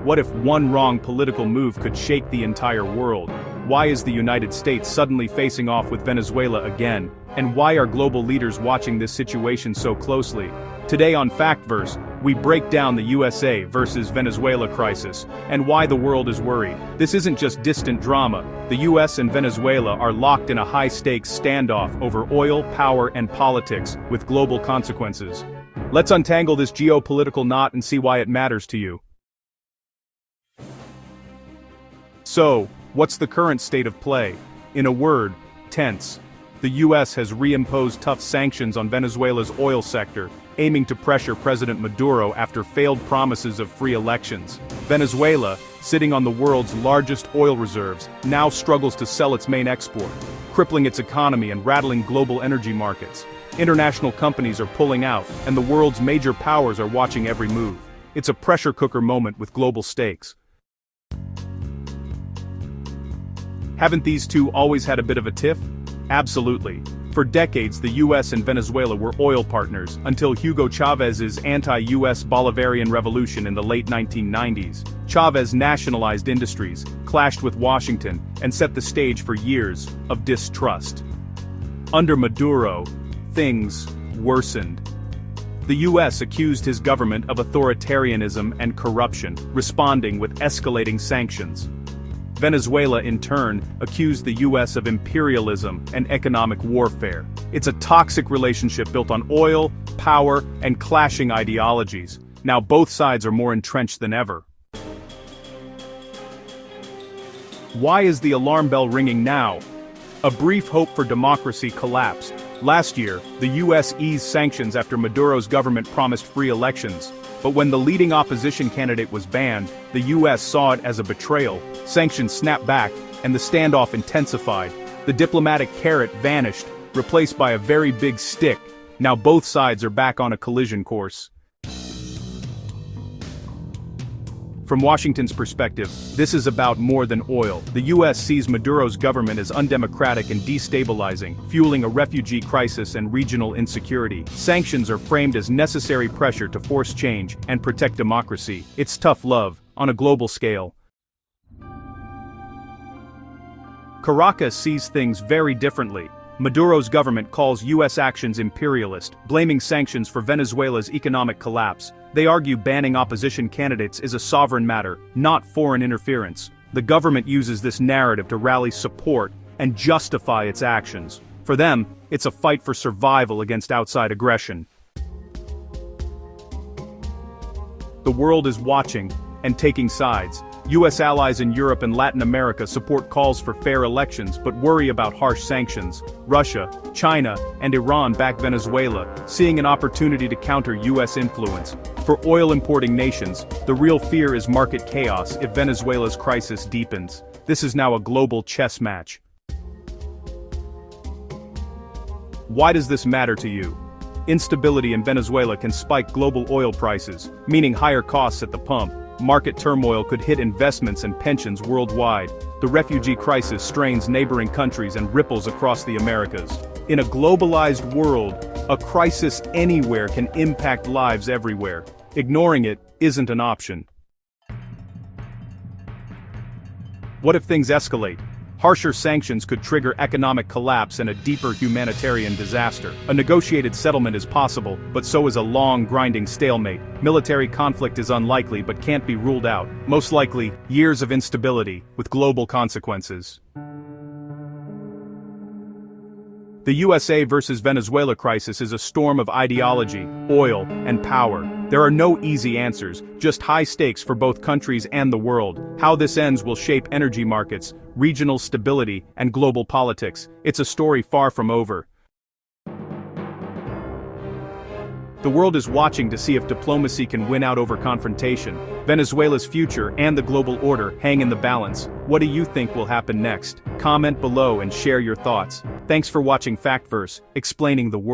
What if one wrong political move could shake the entire world? Why is the United States suddenly facing off with Venezuela again? And why are global leaders watching this situation so closely? Today on FactVerse, we break down the USA versus Venezuela crisis, and why the world is worried. This isn't just distant drama. The US and Venezuela are locked in a high-stakes standoff over oil, power, and politics, with global consequences. Let's untangle this geopolitical knot and see why it matters to you. So, what's the current state of play? In a word, tense. The US has reimposed tough sanctions on Venezuela's oil sector, aiming to pressure President Maduro after failed promises of free elections. Venezuela, sitting on the world's largest oil reserves, now struggles to sell its main export, crippling its economy and rattling global energy markets. International companies are pulling out, and the world's major powers are watching every move. It's a pressure cooker moment with global stakes. Haven't these two always had a bit of a tiff? Absolutely. For decades, the US and Venezuela were oil partners, until Hugo Chávez's anti-US Bolivarian revolution in the late 1990s. Chávez nationalized industries, clashed with Washington, and set the stage for years of distrust. Under Maduro, things worsened. The US accused his government of authoritarianism and corruption, responding with escalating sanctions. Venezuela, in turn, accused the US of imperialism and economic warfare. It's a toxic relationship built on oil, power, and clashing ideologies. Now both sides are more entrenched than ever. Why is the alarm bell ringing now? A brief hope for democracy collapsed. Last year, the US eased sanctions after Maduro's government promised free elections. But when the leading opposition candidate was banned, the US saw it as a betrayal. Sanctions snapped back, and the standoff intensified. The diplomatic carrot vanished, replaced by a very big stick. Now both sides are back on a collision course. From Washington's perspective, this is about more than oil. The US sees Maduro's government as undemocratic and destabilizing, fueling a refugee crisis and regional insecurity. Sanctions are framed as necessary pressure to force change and protect democracy. It's tough love, on a global scale. Caracas sees things very differently. Maduro's government calls US actions imperialist, blaming sanctions for Venezuela's economic collapse. They argue banning opposition candidates is a sovereign matter, not foreign interference. The government uses this narrative to rally support and justify its actions. For them, it's a fight for survival against outside aggression. The world is watching and taking sides. US allies in Europe and Latin America support calls for fair elections but worry about harsh sanctions. Russia, China, and Iran back Venezuela, seeing an opportunity to counter US influence. For oil-importing nations, the real fear is market chaos if Venezuela's crisis deepens. This is now a global chess match. Why does this matter to you? Instability in Venezuela can spike global oil prices, meaning higher costs at the pump. Market turmoil could hit investments and pensions worldwide. The refugee crisis strains neighboring countries and ripples across the Americas. In a globalized world, a crisis anywhere can impact lives everywhere. Ignoring it isn't an option. What if things escalate? Harsher sanctions could trigger economic collapse and a deeper humanitarian disaster. A negotiated settlement is possible, but so is a long, grinding stalemate. Military conflict is unlikely but can't be ruled out. Most likely, years of instability, with global consequences. The USA versus Venezuela crisis is a storm of ideology, oil, and power. There are no easy answers, just high stakes for both countries and the world. How this ends will shape energy markets, regional stability, and global politics. It's a story far from over. The world is watching to see if diplomacy can win out over confrontation. Venezuela's future and the global order hang in the balance. What do you think will happen next? Comment below and share your thoughts. Thanks for watching FactVerse, explaining the world.